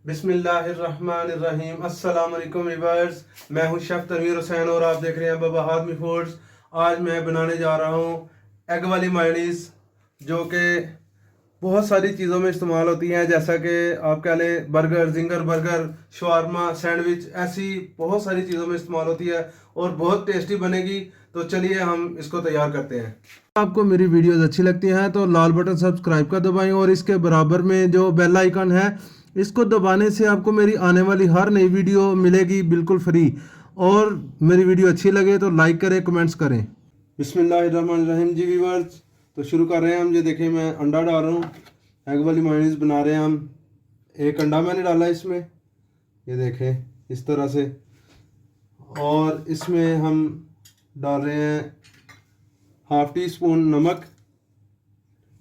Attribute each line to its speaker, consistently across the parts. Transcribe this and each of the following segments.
Speaker 1: बिस्मिल्लाहिर्रहमानिर्रहीम। अस्सलाम वालेकुम व्यूअर्स, मैं हूं शेफ़ तनवीर हुसैन और आप देख रहे हैं बाबा हादमी फूड्स। आज मैं बनाने जा रहा हूं एग वाली मायोनीज़, जो कि बहुत सारी चीज़ों में इस्तेमाल होती हैं, जैसा कि आप कह लें burger, ginger burger, shawarma, sandwich, ऐसी बहुत सारी चीज़ों में इस्तेमाल होती है और बहुत टेस्टी बनेगी। तो चलिए हम इसको तैयार करते हैं। आपको मेरी वीडियोस अच्छी लगती हैं तो लाल बटन सब्सक्राइब का दबाएं और इसके बराबर में जो बेल आइकन है इसको दबाने से आपको मेरी आने वाली हर नई वीडियो मिलेगी बिल्कुल फ्री। और मेरी वीडियो अच्छी लगे तो लाइक करें, कमेंट्स करें। बिस्मिल्लाहिर्रहमानिर्रहीम जी व्यूअर्स, तो शुरू कर रहे हैं हम। ये देखें, मैं अंडा डाल रहा हूँ, एग वाली मायोनीज़ बना रहे हैं हम। एक अंडा मैंने डाला है इसमें, ये देखें इस तरह से। और इसमें हम डाल रहे हैं हाफ़ टी स्पून नमक,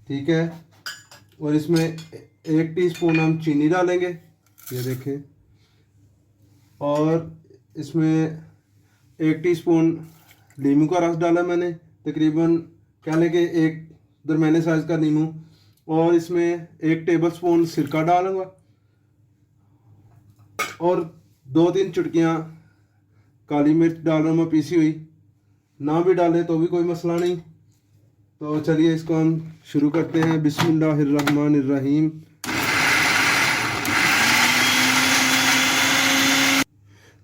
Speaker 1: ठीक है। और इसमें 1 टीस्पून हम चीनी डालेंगे, ये देखें। और इसमें 1 टीस्पून नींबू का रस डाला मैंने, तकरीबन कह लें कि एक दरमियाने साइज़ का नींबू। और इसमें 1 टेबलस्पून सिरका डालूंगा और 2-3 चुटकियाँ काली मिर्च डाल रहा हूँ मैं, पीसी हुई। ना भी डालें तो भी कोई मसला नहीं। तो चलिए इसको हम शुरू करते हैं। बिस्मिल्लाहिर्रहमानिर्रहीम।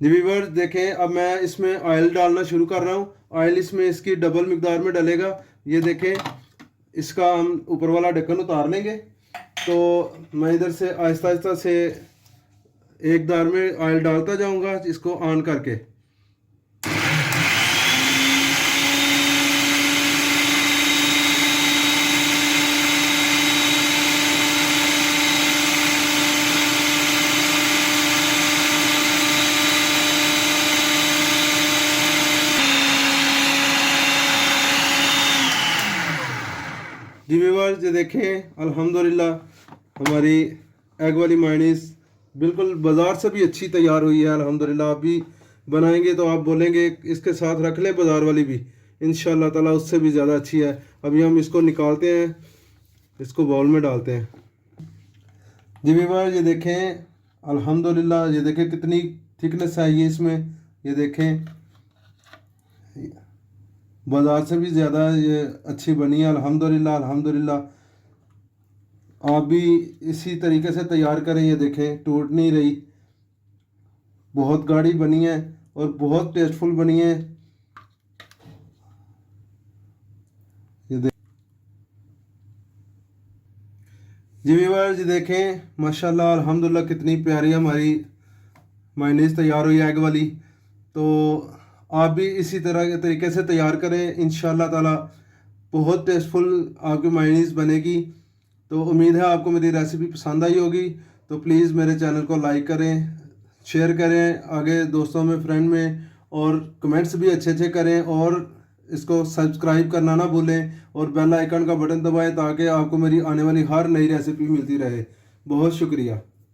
Speaker 1: जी व्यूअर्स देखें, अब मैं इसमें ऑयल डालना शुरू कर रहा हूँ। ऑयल इसमें इसकी डबल मिकदार में डलेगा। ये देखें, इसका हम ऊपर वाला ढक्कन उतार लेंगे। तो मैं इधर से आहिस्ता आहिस्ता से एक दार में ऑयल डालता जाऊँगा, इसको ऑन करके। जी व्यूअर्स, ये देखें अल्हम्दुलिल्लाह हमारी एग वाली मायोनीज़ बिल्कुल बाज़ार से भी अच्छी तैयार हुई है अल्हम्दुलिल्लाह। आप भी बनाएंगे तो आप बोलेंगे इसके साथ रख लें बाज़ार वाली भी, इंशाअल्लाह ताला उससे भी ज़्यादा अच्छी है। अभी हम इसको निकालते हैं, इसको बाउल में डालते हैं। जी व्यूअर्स, ये देखें अल्हम्दुलिल्लाह, ये देखें कितनी थिकनेस है ये इसमें। ये देखें बाज़ार से भी ज़्यादा ये अच्छी बनी है अल्हम्दुलिल्लाह अल्हम्दुलिल्लाह। आप भी इसी तरीके से तैयार करें। ये देखें टूट नहीं रही, बहुत गाढ़ी बनी है और बहुत टेस्टफुल बनी है। ये देख जी व्यूअर्स, ये देखें माशाल्लाह अल्हम्दुलिल्लाह कितनी प्यारी हमारी मायोनीज़ तैयार हुई है एग वाली। तो आप भी इसी तरह के तरीके से तैयार करें, इंशाअल्लाह ताला बहुत टेस्टफुल आपकी मायोनीज़ बनेगी। तो उम्मीद है आपको मेरी रेसिपी पसंद आई होगी। तो प्लीज़ मेरे चैनल को लाइक करें, शेयर करें आगे दोस्तों में, फ्रेंड में, और कमेंट्स भी अच्छे अच्छे करें। और इसको सब्सक्राइब करना ना भूलें और बेल आइकन का बटन दबाएं ताकि आपको मेरी आने वाली हर नई रेसिपी मिलती रहे। बहुत शुक्रिया।